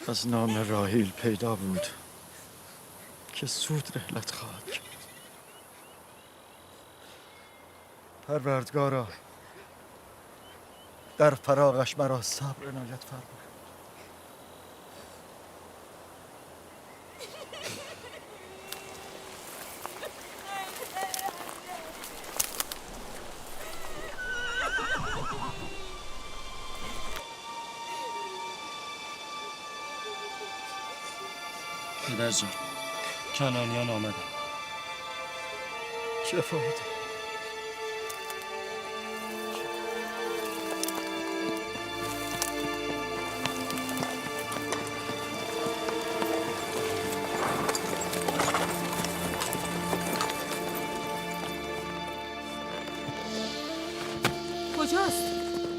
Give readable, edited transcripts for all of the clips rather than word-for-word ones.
از نام راحیل پیدا بود که سود رحلت خواهد کرد. پروردگارا در فراغش مرا صبر عنایت فرما. پدر جان، کنانیان آمدن. چه فایده؟ کجاست؟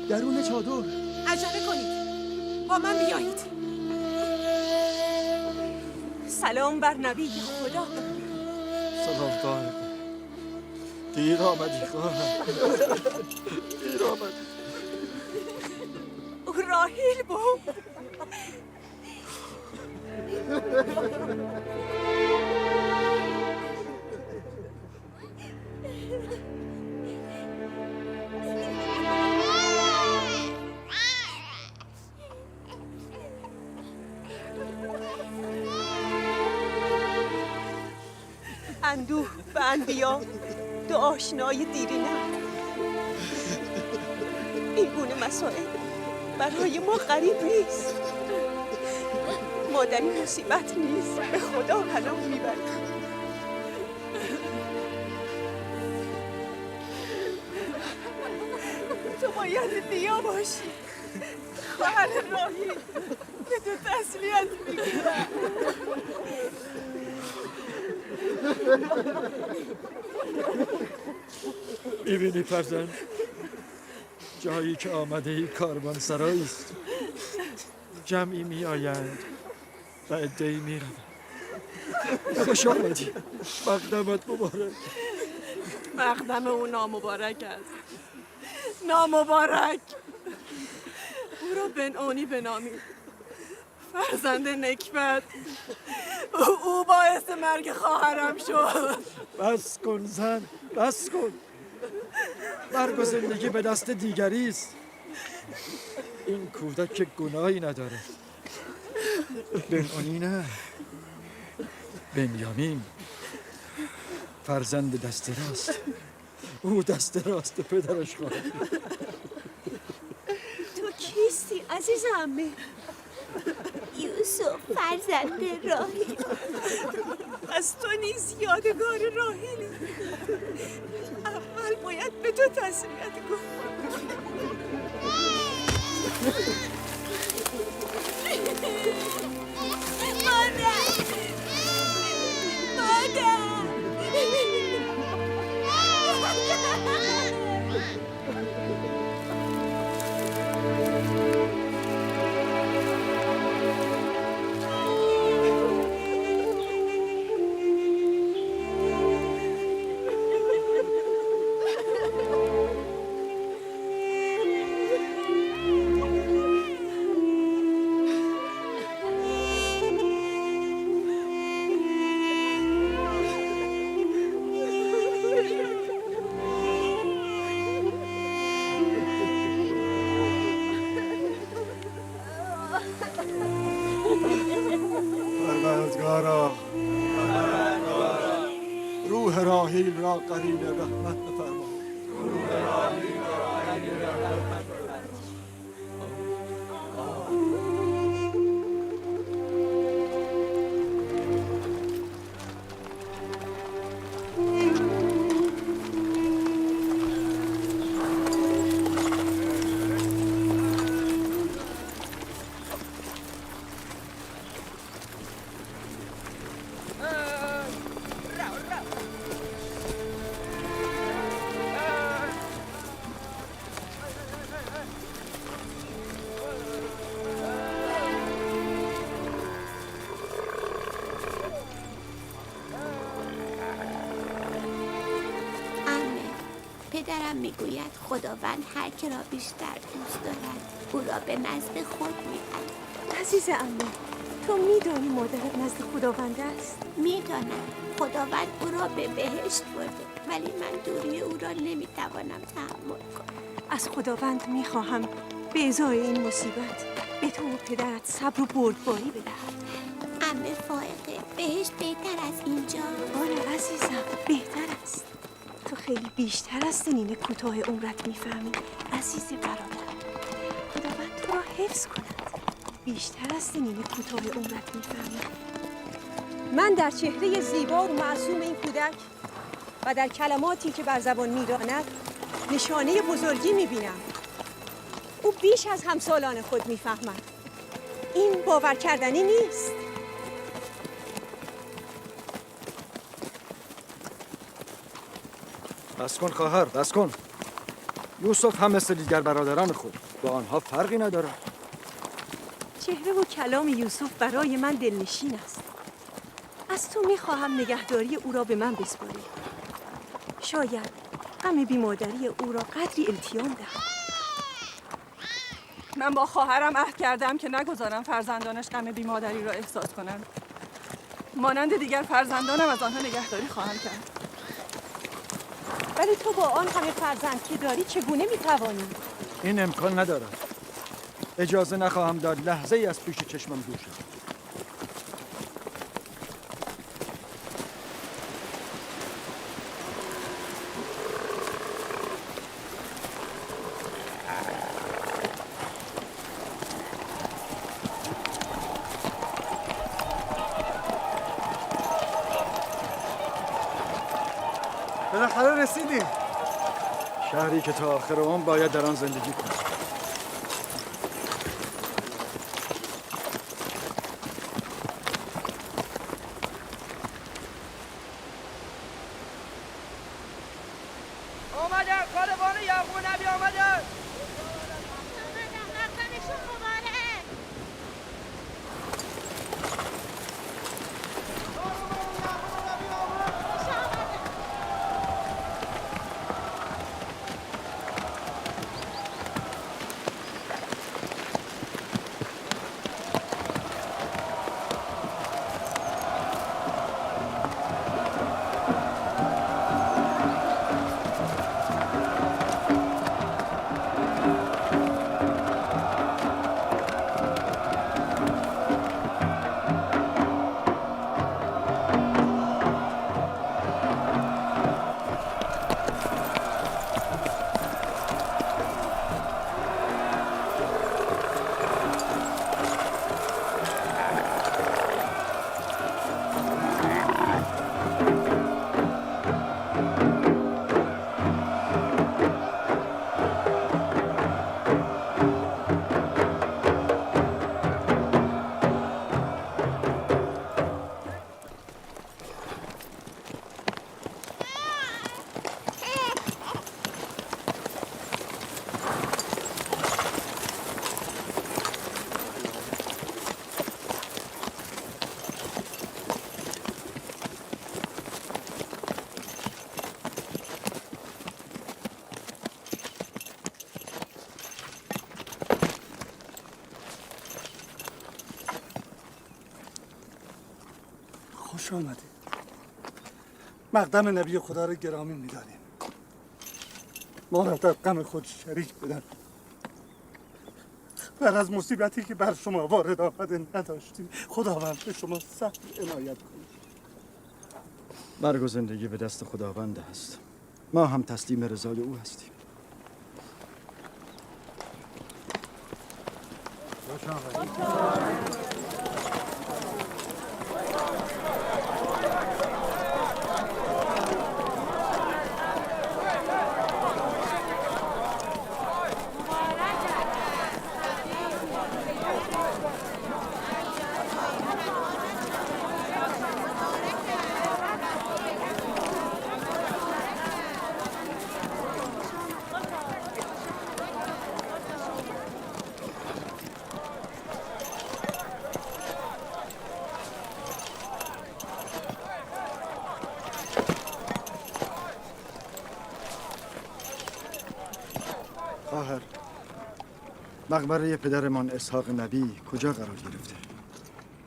درون چادر. عجله کنید، با من بیایید. سلام بر نبی خدا. سلام دارم. دیر آمدی خواهم. دیر آمدی. او راحیل بود. اندوه به انبیا، دو آشنای دیرینه. این گونه مسائل برای ما غریب نیست. ما در این مصیبت نیست به خدا پناه میبریم. تو باید نیا باشی. خواهر راحیل به تو تسلیت میگیرم. میبینی فرزند، جایی که آمده ای کاروان سرایی است. جمعی می آیند و عده‌ای می روند. خوش آمدی. مقدمت مبارک. مقدم او نامبارک است. نامبارک. او را بنعانی بنامید. فرزند نکبت. او باعث مرگ خواهرم شد. بس کن زن، بس کن. مرگ و زندگی به دست دیگری است. این کودک که گناهی نداره. بنعانی نه، بنیامین فرزند دست راست. او دست راست پدرش خواهد. تو کیستی عزیز عمه؟ یوسف فرزند راحیل. از تو نیز یادگار راحیلی. اول باید به تو تسلیت کنم. مادر مادر پروردگارا روح راحیل را قرین رحمت بفرما. پدرم میگوید خداوند هر که را بیشتر دوست دارد او را به نزد خود میبرد. عزیز عمه، تو میدانی مادرت نزد خداوند است؟ میدانم خداوند او را به بهشت برده، ولی من دوری او را نمیتوانم تحمل کنم. از خداوند میخواهم به ازای این مصیبت به تو و پدرت صبر و بردباری بدهد. عمه فائقه، بهشت بهتر از اینجا. آره عزیزم، بهتر است. تو خیلی بیشتر از سنین کوتاه عمرت میفهمی عزیز برادر. خداوند تو را حفظ کند. بیشتر از سنین کوتاه عمرت میفهمی. من در چهره زیبا و معصوم این کودک و در کلماتی که بر زبان میراند نشانه بزرگی میبینم. او بیش از همسالان خود میفهمد. این باور کردنی نیست. بس کن خواهر، بس کن. یوسف هم مثل دیگر برادران خود با آنها فرقی ندارد. چهره و کلام یوسف برای من دلنشین است. از تو میخواهم نگهداری او را به من بسپاری. شاید غم بیمادری او را قدری التیام دهم. من با خواهرم عهد کردم که نگذارم فرزندانش غم بیمادری را احساس کنند. مانند دیگر فرزندانم از آنها نگهداری خواهم کرد. ولی تو با آن همه فرزند که داری چگونه میتوانی؟ این امکان ندارد. اجازه نخواهم داد لحظه ای از پیش چشمم دور شد. بالاخره رسیدیم. شهری که تا آخر عمر باید در آن زندگی کنم. آمدن کاروان یعقوب نبی آمدن. رفتنشون مبارک. خوش آمدید. مقدم نبی خدا را گرامی می‌داریم. ما را در غم خود شریک بدن. بعد از مصیبتی که بر شما وارد آمده نداشتیم، خداوند به شما سخت عنایت کنید. مرگ و زندگی به دست خداوند است. ما هم تسلیم رضای او هستیم. خواهر، مقبره پدرمان اسحاق نبی کجا قرار گرفته؟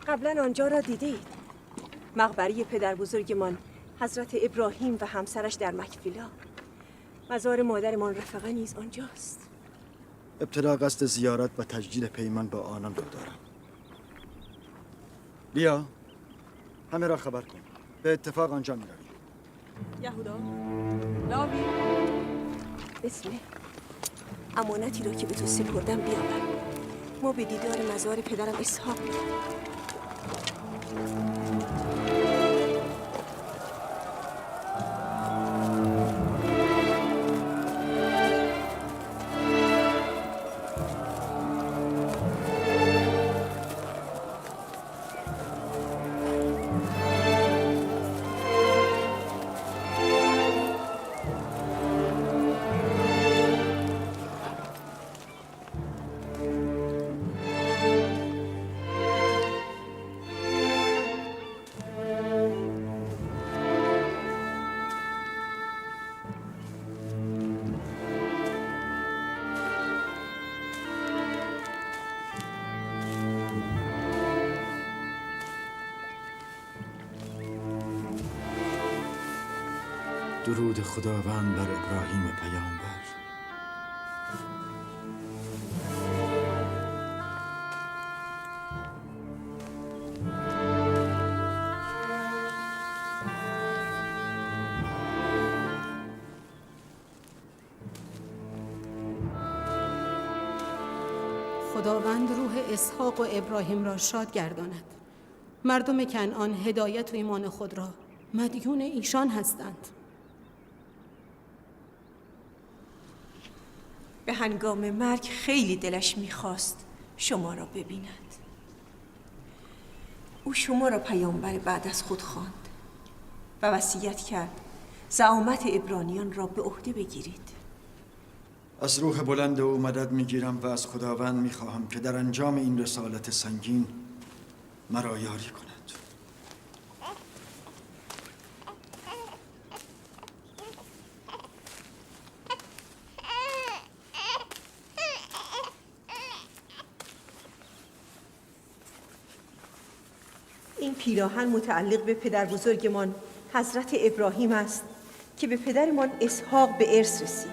قبلا آنجا را دیدید؟ مقبره پدر بزرگمان حضرت ابراهیم و همسرش در مکفیلا. مزار مادرمان رفقه نیز آنجاست. ابتدا قصد زیارت و تجدید پیمان با آنان را دارم. بیا همه را خبر کن. به اتفاق آنجا می‌رویم. یهودا، لاوی، بسمه، امانتی را که به تو سپردم بیاور. ما به دیدار مزار پدرم اسحاق می‌رویم. درود خداوند بر ابراهیم پیامبر. خداوند روح اسحاق و ابراهیم را شاد گرداند. مردم کنعان هدایت و ایمان خود را مدیون ایشان هستند. به هنگام مرگ خیلی دلش میخواست شما را ببیند. او شما را پیامبر بعد از خود خواند و وصیت کرد زعامت عبرانیان را به عهده بگیرید. از روح بلند او مدد میگیرم و از خداوند میخواهم که در انجام این رسالت سنگین مرا یاری کند. این پیراهن متعلق به پدر بزرگمان حضرت ابراهیم است که به پدرمان اسحاق به ارث رسید.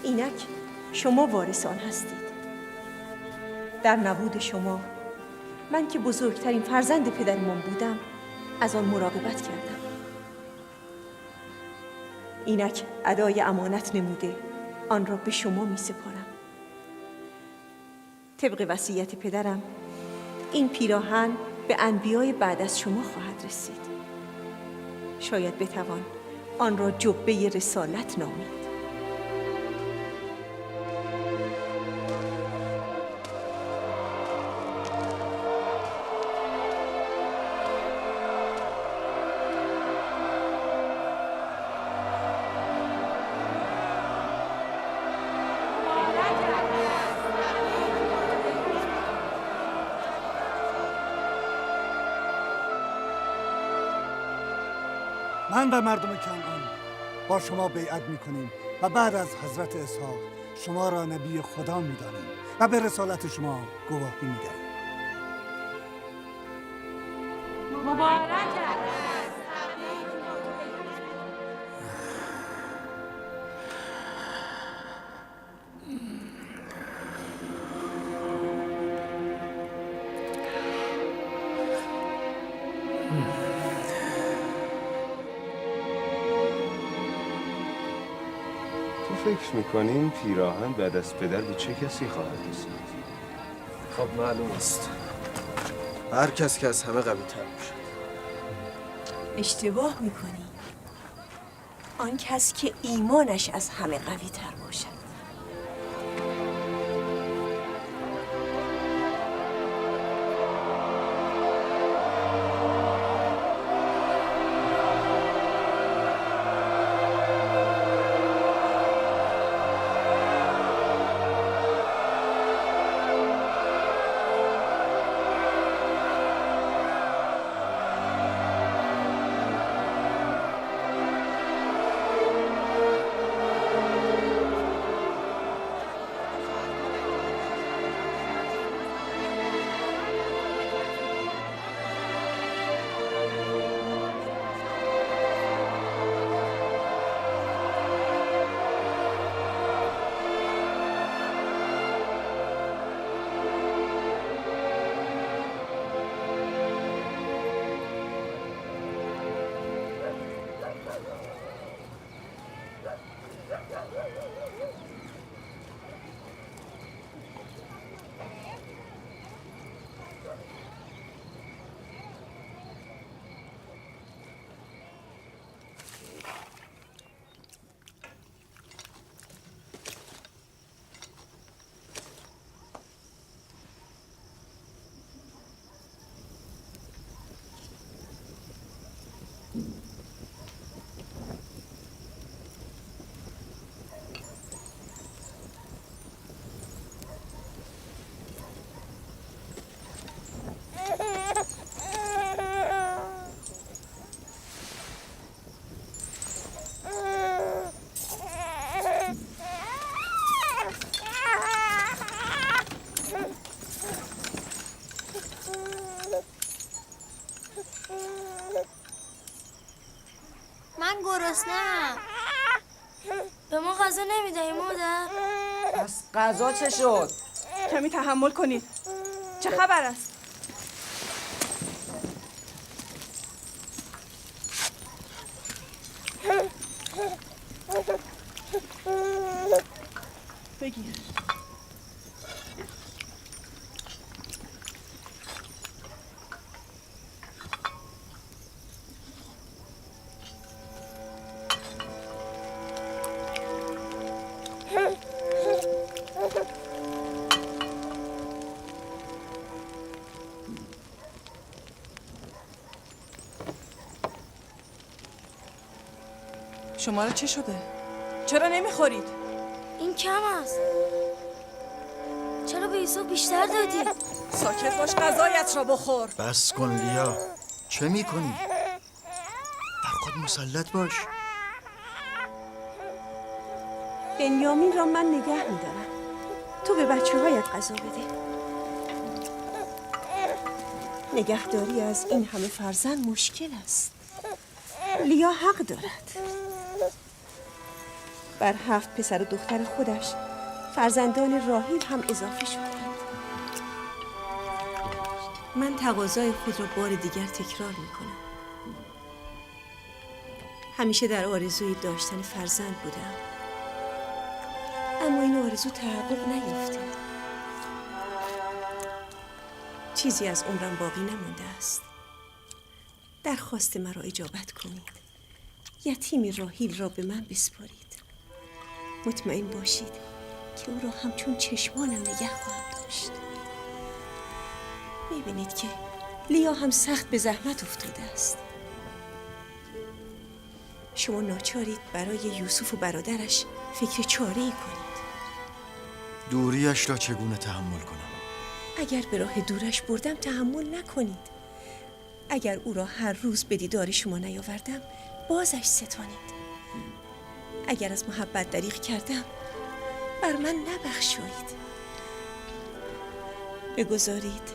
اینک شما وارثان هستید. در نبود شما من که بزرگترین فرزند پدرمان بودم از آن مراقبت کردم. اینک ادای امانت نموده آن را به شما می سپارم. طبق وصیت پدرم این پیراهن به انبیای بعد از شما خواهد رسید. شاید بتوان آن را جبه رسالت نامید. من و مردم کنعان با شما بیعت میکنیم و بعد از حضرت اسحاق شما را نبی خدا میدانیم و به رسالت شما گواهی میدهیم. فکر میکنین پیراهن بعد از پدر به چه کسی خواهد رسید؟ خب معلوم است. هر کس که از همه قوی تر باشد. اشتباه میکنی. آن کس که ایمانش از همه قوی تر باشد. پس نه. به ما غذا نمیدهی مادر؟ پس غذا چه شد؟ کمی تحمل کنید. چه خبر است؟ بگیر. شما را چه شده؟ چرا نمیخورید؟ این کم است. چرا به یوسف بیشتر دادی؟ ساکت باش، غذایت را بخور. بس کن لیا، چه میکنی؟ بر خود مسلط باش. بنیامین را من نگه میدارم. تو به بچه هایت غذا بده. نگهداری از این همه فرزند مشکل است. لیا حق دارد. بر 7 پسر و دختر خودش فرزندان راحیل هم اضافه شدند. من تقاضای خود را بار دیگر تکرار میکنم. همیشه در آرزوی داشتن فرزند بودم، اما این آرزو تحقق نیافته. چیزی از عمرم باقی نمانده است. درخواست مرا اجابت کنید. یتیم راحیل را به من بسپارید. مطمئن باشید که او را همچون چشمانم نگه خواهم داشت. میبینید که لیا هم سخت به زحمت افتاده است. شما ناچارید برای یوسف و برادرش فکر چاره‌ای کنید. دوریش را چگونه تحمل کنم؟ اگر به راه دورش بردم تحمل نکنید. اگر او را هر روز به دیدار شما نیاوردم بازش ستانید. اگر از محبت دریغ کردم بر من نبخشایید. بگذارید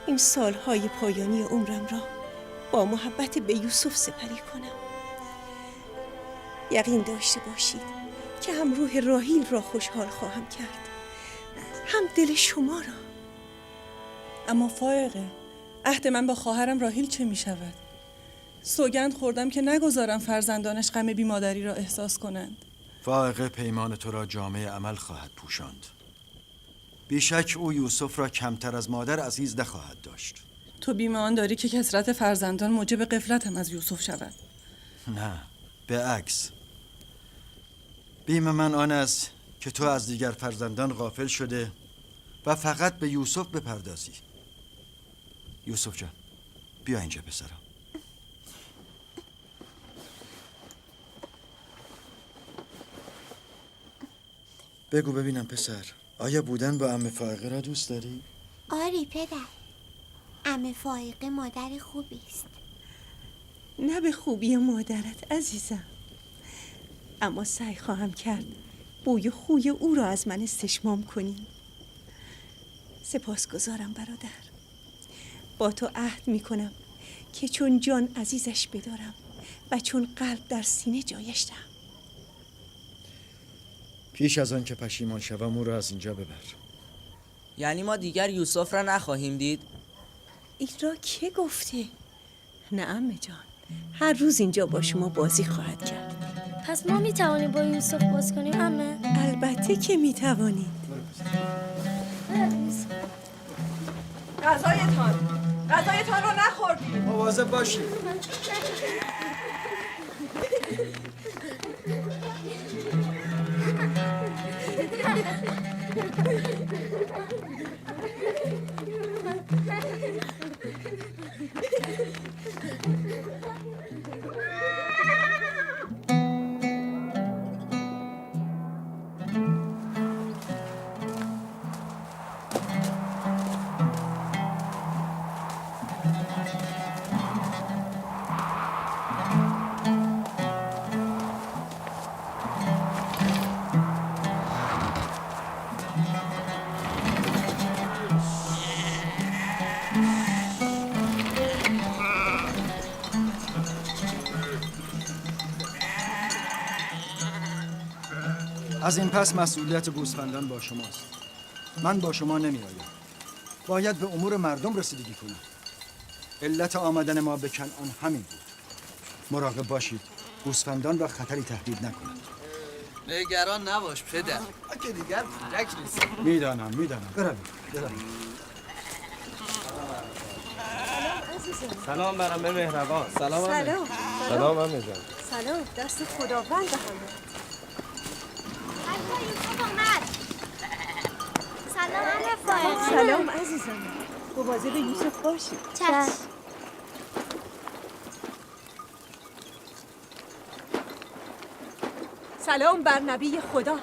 این سالهای پایانی عمرم را با محبت به یوسف سپری کنم. یقین داشته باشید که هم روح راحیل را خوشحال خواهم کرد، هم دل شما را. اما فائقه، عهد من با خواهرم راحیل چه می شود؟ سوگند خوردم که نگذارم فرزندانش غم بیمادری را احساس کنند. فائقه پیمان تو را جامعه عمل خواهد پوشاند. بیشک او یوسف را کمتر از مادر عزیز نخواهد داشت. تو بیم آن داری که کثرت فرزندان موجب غفلت هم از یوسف شود؟ نه، به عکس. بیم من آن است که تو از دیگر فرزندان غافل شده و فقط به یوسف بپردازی. یوسف جان، بیا اینجا پسرم. بگو ببینم پسر، آیا بودن با عمه فائقه را دوست داری؟ آری پدر، عمه فائقه مادر خوبی است. نه به خوبی مادرت عزیزم، اما سعی خواهم کرد بوی خوی او را از من استشمام کنی. سپاسگزارم برادر. با تو عهد می کنم که چون جان عزیزش بدارم و چون قلب در سینه جایش دهم. پیش از آن که پشیمان شوم او را از اینجا ببر. یعنی ما دیگر یوسف را نخواهیم دید؟ این را که گفته؟ نه عمه جان، هر روز اینجا با شما بازی خواهد کرد. پس ما میتوانیم با یوسف باز کنیم عمه؟ البته که میتوانید. غذایتان رو نخوردید. مواظب باشید. از این پس مسئولیت گوسفندان با شماست. من با شما نمی آیم. باید به امور مردم رسیدگی کنم. علت آمدن ما به کنعان همین بود. مراقب باشید گوسفندان را خطری تهدید نکنند. نگران نباش پدر، که دیگر کودک نیست. میدانم بروید. سلام برم به مهربان. سلام سلام عمه جان. سلام، دست خداوند به همه. سلام عمه فائزه. سلام عزیزم، مواظب یوسف باشید. چشم. سلام بر نبی خدا.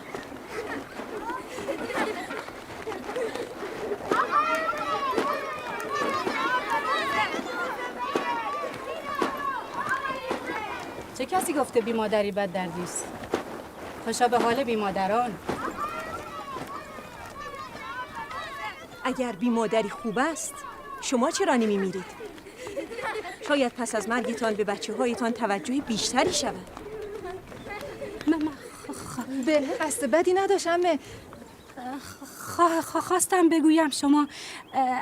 چه کسی گفته بی مادری بد دردیست؟ خوشا به حال بی مادران. اگر بی مادری خوب است شما چرا نمیمیرید؟ شاید پس از مرگتان به بچه هایتان توجه بیشتری شود. به قصد بدی نداشتم. خواستم بگویم شما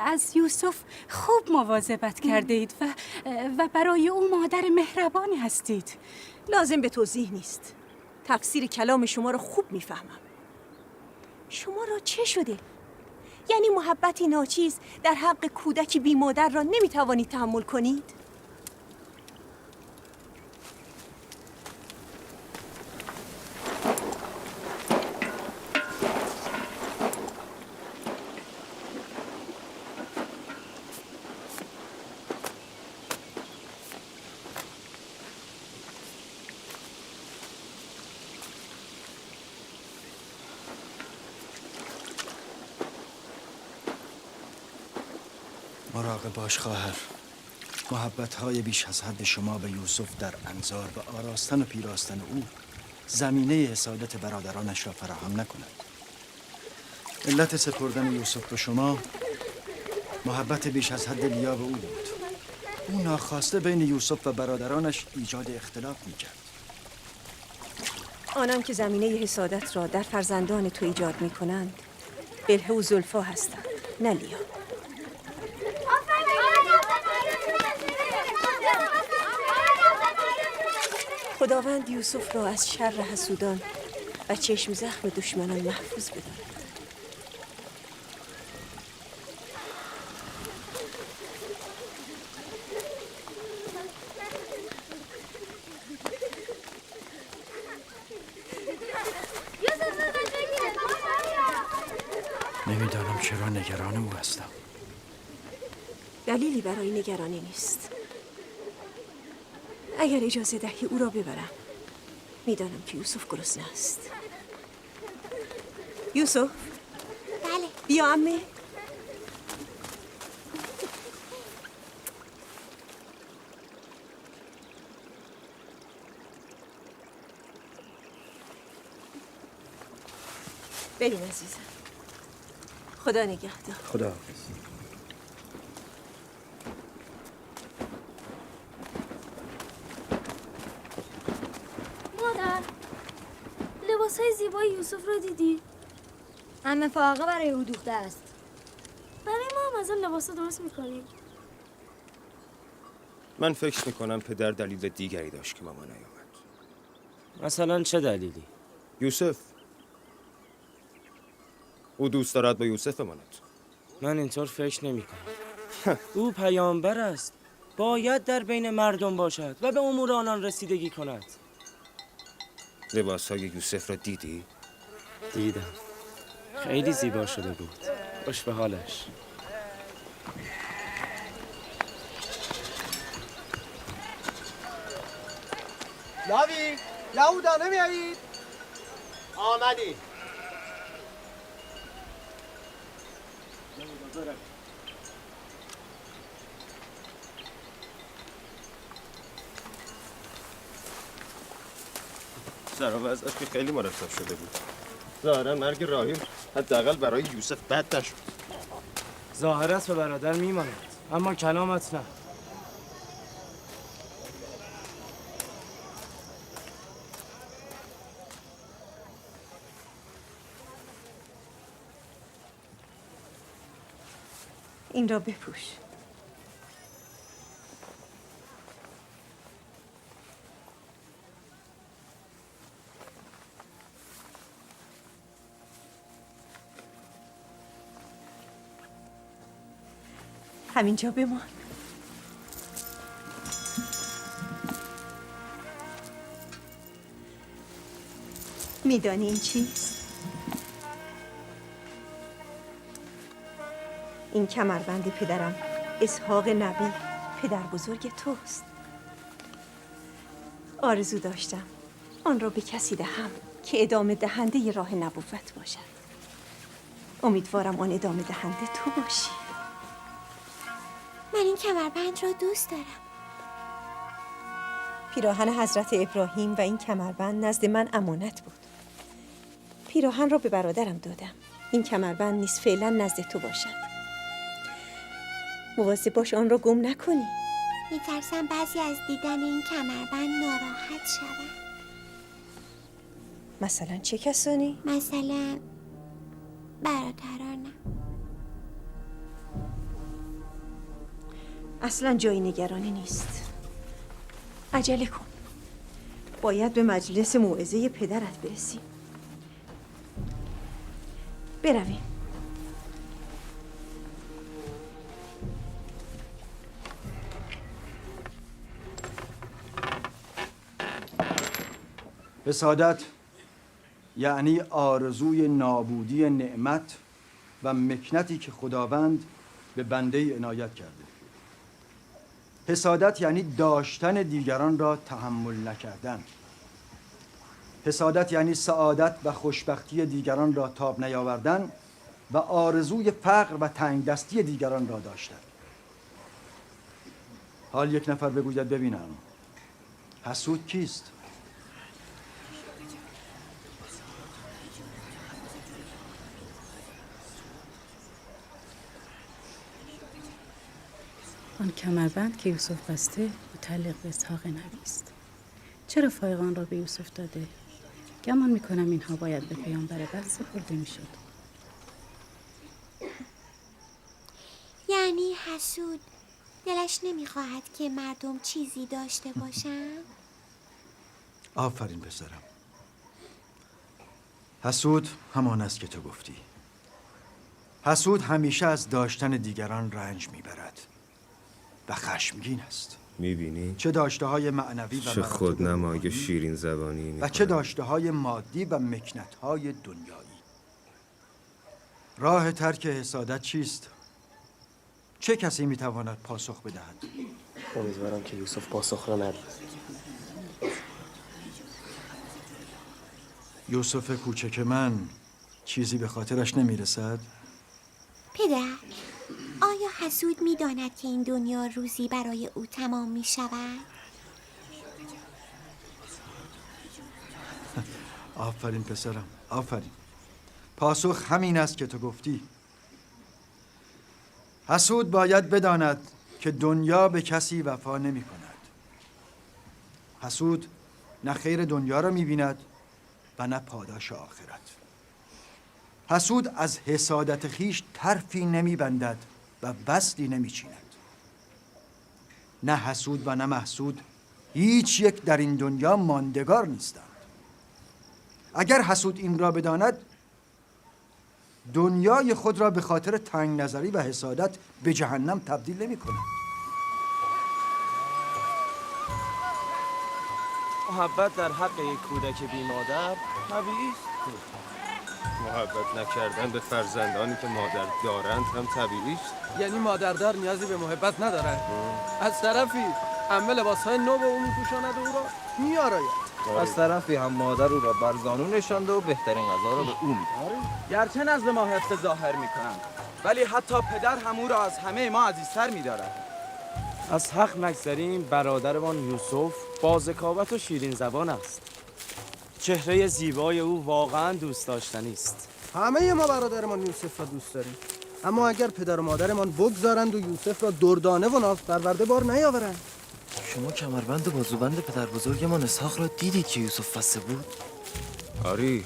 از یوسف خوب مواظبت کرده اید و برای او مادر مهربانی هستید. لازم به توضیح نیست. تفسیر کلام شما را خوب میفهمم. شما را چه شده؟ یعنی محبتی ناچیز در حق کودکی بی مادر را نمیتوانید تحمل کنید؟ مراقب باش خواهر. محبت‌های بیش از حد شما به یوسف در انظار و آراستن و پیراستن او زمینه حسادت برادرانش را فراهم نکند. علت سپردن یوسف به شما محبت بیش از حد لیا به او بود. او ناخواسته بین یوسف و برادرانش ایجاد اختلاف می‌کرد. آنان که زمینه حسادت را در فرزندان تو ایجاد می‌کنند بلهه و زلفا هستند، نه لیا. خداوند یوسف را از شر حسودان و چشم زخم دشمنان محفوظ بدارد. نمیدانم چرا نگران او هستم. دلیلی برای نگرانی نیست. اگر اجازه دهی او را ببرم. میدانم که یوسف گرسنه است. یوسف؟ بله. بیا عمه. بریم عزیزم. خدا نگهدار. خدا حافظ. مادر، لباسهای زیبای یوسف رو دیدی؟ همه فاقه برای او دوخته است. برای ما هم از این لباسا درست میکنیم. من فکر میکنم پدر دلیل دیگری داشت که ماما نیامد. مثلا چه دلیلی؟ یوسف. او دوست دارد با یوسف بماند. من اینطور فکر نمی کنم. او پیامبر است. باید در بین مردم باشد و به امور آنان رسیدگی کند. لباسهای یوسف را دیدی؟ دیدم. خیلی زیبا شده بود. خوش به حالش. لاوی، یهودا نمیایید؟ آمدی. سر و وضعش که خیلی مرتب شده بود. ظاهرا مرگ راهیل حداقل برای یوسف بد نشد. ظاهرت به برادر میماند، اما کلامت نه. این را بپوش. همینجا بمان. میدانی این چیست؟ این کمربند پدرم اسحاق نبی پدر بزرگ توست. آرزو داشتم آن را به کسی دهم که ادامه دهنده راه نبوت باشد. امیدوارم آن ادامه دهنده تو باشی. من این کمربند را دوست دارم. پیراهن حضرت ابراهیم و این کمربند نزد من امانت بود. پیراهن را به برادرم دادم. این کمربند نیز فعلا نزد تو باشد. مواظب باش آن را گم نکنی. میترسم بعضی از دیدن این کمربند ناراحت شوم. مثلا چه کسانی؟ مثلا برادرانم. اصلا جای نگرانی نیست. عجله کن. باید به مجلس موعظه پدرت برسیم. برویم. حسادت یعنی آرزوی نابودی نعمت و مکنتی که خداوند به بنده عنایت کرده. حسادت یعنی داشتن دیگران را تحمل نکردن. حسادت یعنی سعادت و خوشبختی دیگران را تاب نیاوردن و آرزوی فقر و تنگ دستی دیگران را داشتن. حال یک نفر بگوید ببینم حسود کیست؟ آن کمربند که یوسف بسته متعلق به اسحاق نبی است. چرا فایقان را به یوسف داده؟ گمان میکنم اینها باید به پیامبر بعد سپرده میشد. یعنی حسود دلش نمیخواهد که مردم چیزی داشته باشن؟ آفرین پسرم. حسود همان است که تو گفتی. حسود همیشه از داشتن دیگران رنج میبرد و خشمگین است. میبینی؟ چه داشته های معنوی و چه خودنمای شیرین زبانی و چه داشته های مادی و مکنت های دنیایی. راه ترک حسادت چیست؟ چه کسی میتواند پاسخ بدهد؟ امیدوارم که یوسف پاسخ را ندهد. یوسف کوچک من چیزی به خاطرش نمیرسد؟ پدر، آیا حسود میداند که این دنیا روزی برای او تمام می شود؟ آفرین پسرم، آفرین. پاسخ همین است که تو گفتی. حسود باید بداند که دنیا به کسی وفا نمی کند. حسود نه خیر دنیا را می بیند و نه پاداش آخرت. حسود از حسادت خیش طرفی نمی بندد و وصلی نمی چیند. نه حسود و نه محسود هیچ یک در این دنیا ماندگار نیستند. اگر حسود این را بداند دنیای خود را به خاطر تنگ نظری و حسادت به جهنم تبدیل نمی کند. محبت در حق یک کودک بی مادر طبیعی است. محبت نکردن به فرزندانی که مادر دارند هم طبیعی است. یعنی مادردار نیازی به محبت نداره. از طرفی عمه لباسهای نو به او میپوشاند و او را میآراید. از طرفی هم مادر او را بر زانو نشانده و بهترین غذا را به او می‌دهد. گرچه نزد ما حفظ ظاهر میکنند ولی حتی پدر هم او را از همه ما عزیزتر میدارد. از حق نگذریم برادرمان یوسف با ذکاوت و شیرین زبان است. چهره زیبای او واقعا دوست داشتنی است. همه ما برادرمان یوسف را دوست داریم، اما اگر پدر و مادرمان بگذارند و یوسف را دردانه و ناف پرورده بار نیاورند. شما کمربند و بازوبند پدر بزرگمان اسحاق را دیدید که یوسف بسته بود؟ آری،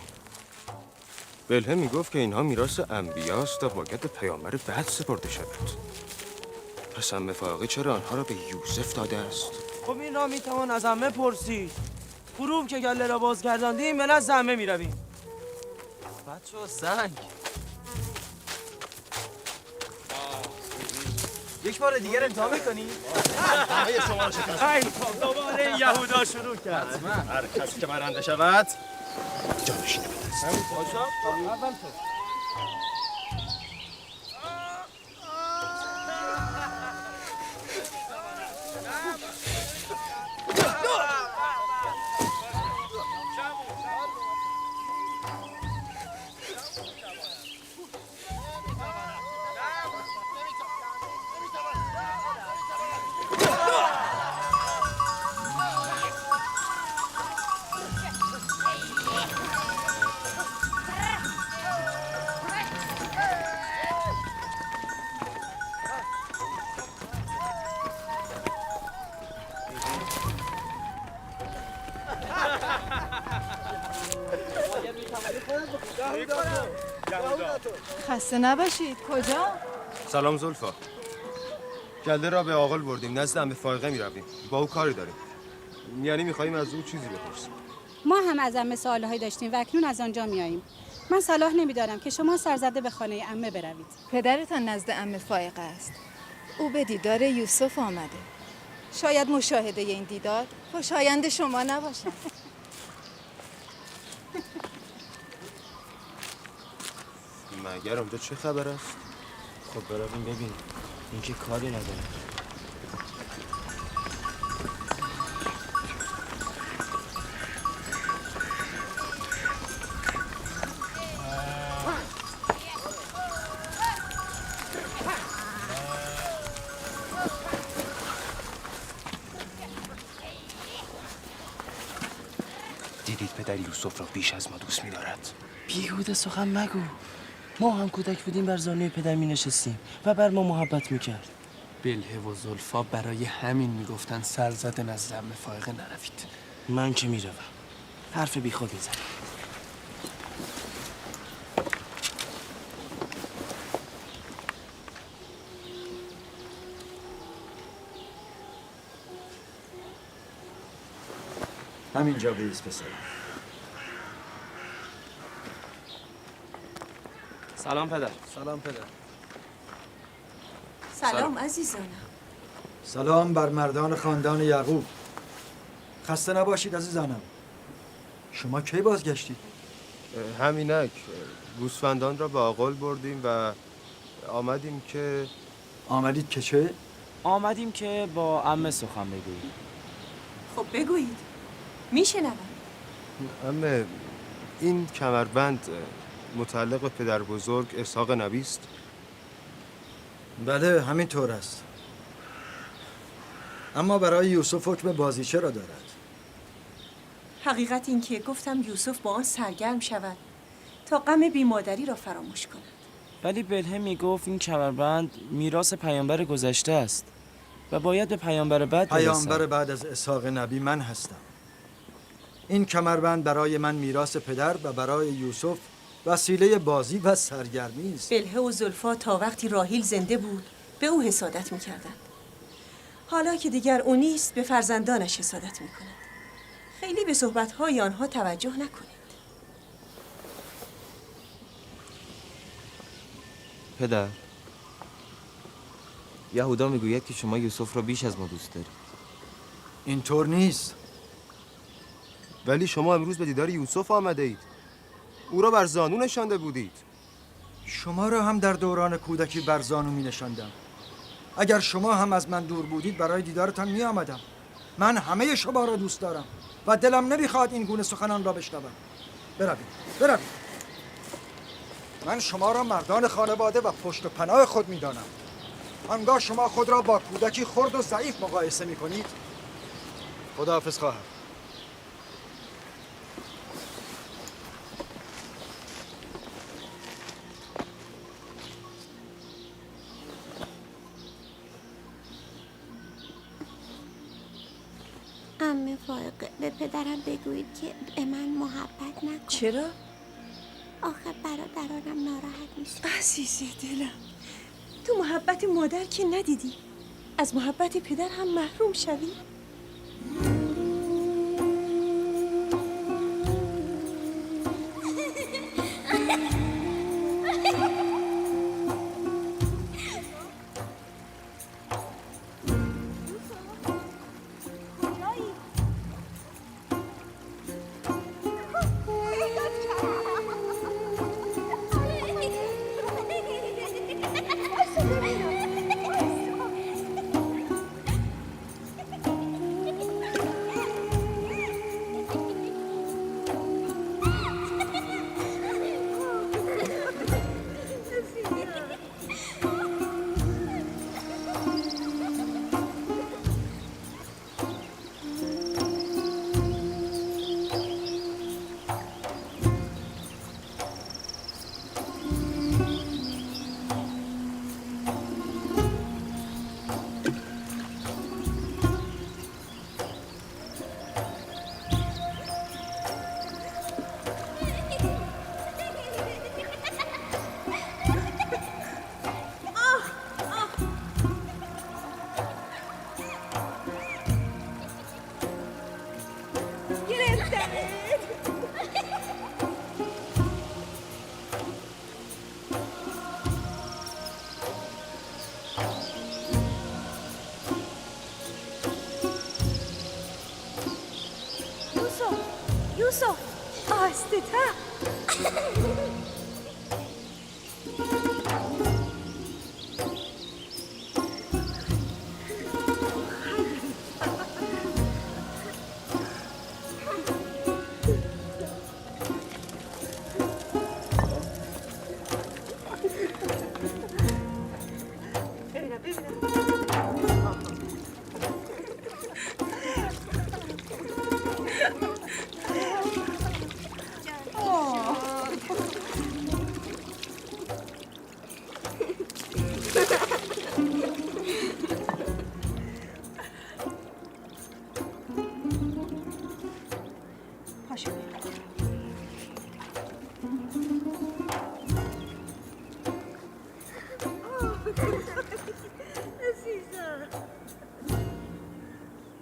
بلهم میگفت که اینها میراث انبیاست و باید به پیامبر بعد سپرده شود. پس عمه فائقه چرا آنها را به یوسف داده است؟ خب این را میتوان از عمه پرسید. غروب که گله را باز گرداندیم به نزد عمه میرویم. بچه سنگ یک بار دیگر امتحان میکنی؟ همه شما رو شکست. ای دوباره این یهودا شروع کرد. هر کسی که برنده شود جانشینه به دست. اول تو. خسته نباشید. کجا؟ سلام زلفا. گله را به آقل بردیم، نزد عمه فائقه میرویم. با او کاری داریم. یعنی میخواییم از او چیزی بپرسیم. ما هم از عمه سوالهایی داشتیم و اکنون از آنجا میاییم. من صلاح نمیدارم که شما سرزده به خانه عمه بروید. پدرتان نزد عمه فائقه است. او به دیدار یوسف آمده. شاید مشاهده این دیدار خوشایند شما نباشد. مگر اونجا چه خبر است؟ خب برویم ببینیم. این که کاری نداره. دیدید پدر یوسف را بیش از ما دوست می‌دارد. بیهوده سخن مگو. ما هم کودک بودیم بر زانوی پدر می‌نشستیم و بر ما محبت می‌کرد. بلهه و زلفا برای همین میگفتن سرزده نزد عمه فائقه نروید. من که میروم. حرف بیخود میزنم. همینجا بیز پسر. سلام پدر. سلام پدر. سلام عزیزانم. سلام بر مردان خاندان یعقوب. خسته نباشید عزیزانم. شما کی بازگشتید؟ همینک. گوسفندان را به آقل بردیم و آمدیم که... آمدید که چه؟ آمدیم که با عمه سخن بگوییم. خب بگویید. میشنوم. عمه این کمربند متعلق به پدر بزرگ اسحاق نبی است؟ بله همینطور است. اما برای یوسف حکم بازیچه را دارد. حقیقت این که گفتم یوسف با آن سرگرم شود تا غم بیمادری را فراموش کند. ولی بلهم میگفت این کمربند میراث پیامبر گذشته است و باید به پیامبر بعد برسد. پیامبر بعد از اسحاق نبی من هستم. این کمربند برای من میراث پدر و برای یوسف وسیله بازی و سرگرمی است. بلهه و زلفا تا وقتی راحیل زنده بود به او حسادت میکردند. حالا که دیگر او نیست به فرزندانش حسادت میکند. خیلی به صحبتهای آنها توجه نکنید. پدر، یهودا میگوید که شما یوسف را بیش از ما دوست دارید. اینطور نیست. ولی شما امروز به دیدار یوسف آمده اید. او را بر زانو نشانده بودید. شما را هم در دوران کودکی بر زانو می نشاندم. اگر شما هم از من دور بودید برای دیدارتان می آمدم. من همه شما را دوست دارم و دلم نمیخواد این گونه سخنان را بشنوم. بروید. من شما را مردان خانواده و پشت و پناه خود می دانم. آنگاه شما خود را با کودکی خرد و ضعیف مقایسه می کنید. خداحافظ خواهر. عمه فائقه به پدرم بگویید که به من محبت نکن. چرا؟ آخه برادرانم ناراحت میشه. عزیز دلم، تو محبت مادر که ندیدی، از محبت پدر هم محروم شوی؟ یوسف، آهسته تر.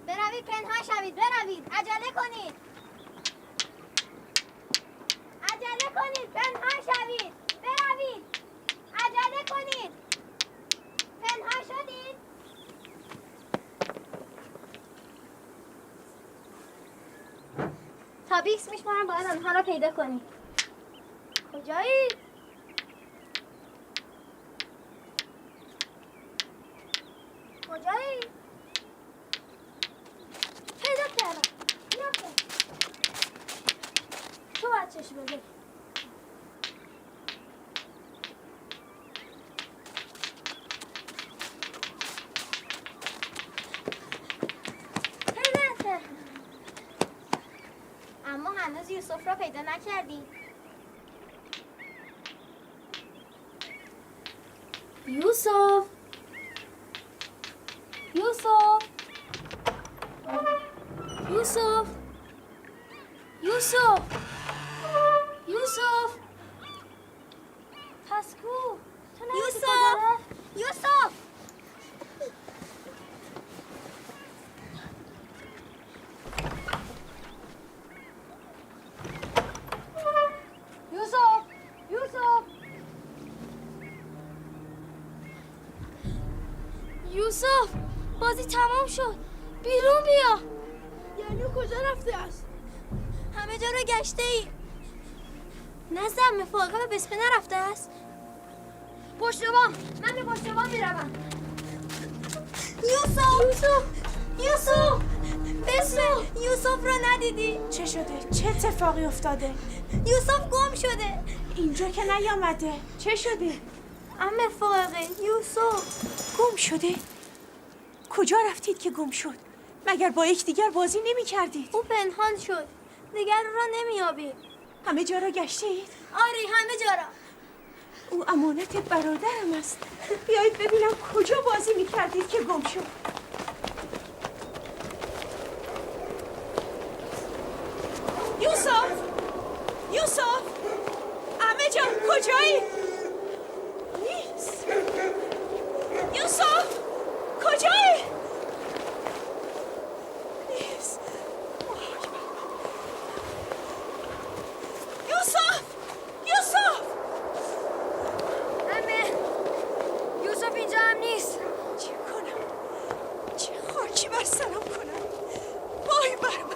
بروید پنهان شوید، بروید، عجله کنید. عجله کنید، پنهان شوید، بروید، عجله کنید. پنهان شدید؟ تا 20 میشمارم باید آنها را پیدا کنید. کجایید؟ کجایید؟ پیدا کردم. بیا تو باید چشم بده. پیدا کردم. اما هنوز یوسف را پیدا نکردی. یوسف، یوسف، یوسف، یوسف، یوسف، پس کو؟ یوسف، یوسف، یوسف، یوسف، یوسف، بازی تمام شد. بیرون بیا. یعنی کجا رفته است؟ همه جا رو گشته ای. نزد عمه فاقه به بسمه نرفته است؟ پشت بام، من به پشت بام میروم. یوسف، یوسف، یوسف، بسمه، یوسف رو ندیدی؟ چه شده؟ چه اتفاقی افتاده؟ یوسف گم شده. اینجا که نیامده. چه شده؟ عمه فاقه، یوسف گم شده؟ کجا رفتید که گم شد؟ مگر با یکدیگر بازی نمی کردید؟ او پنهان شد. دیگر او را نمیابیم. همه جا را گشته اید؟ آری، همه جا را. او امانت برادرم است. بیایید ببینم کجا بازی می کردید که گم شد. یوسف! یوسف! کی بر سرم کنم؟ وای بر من.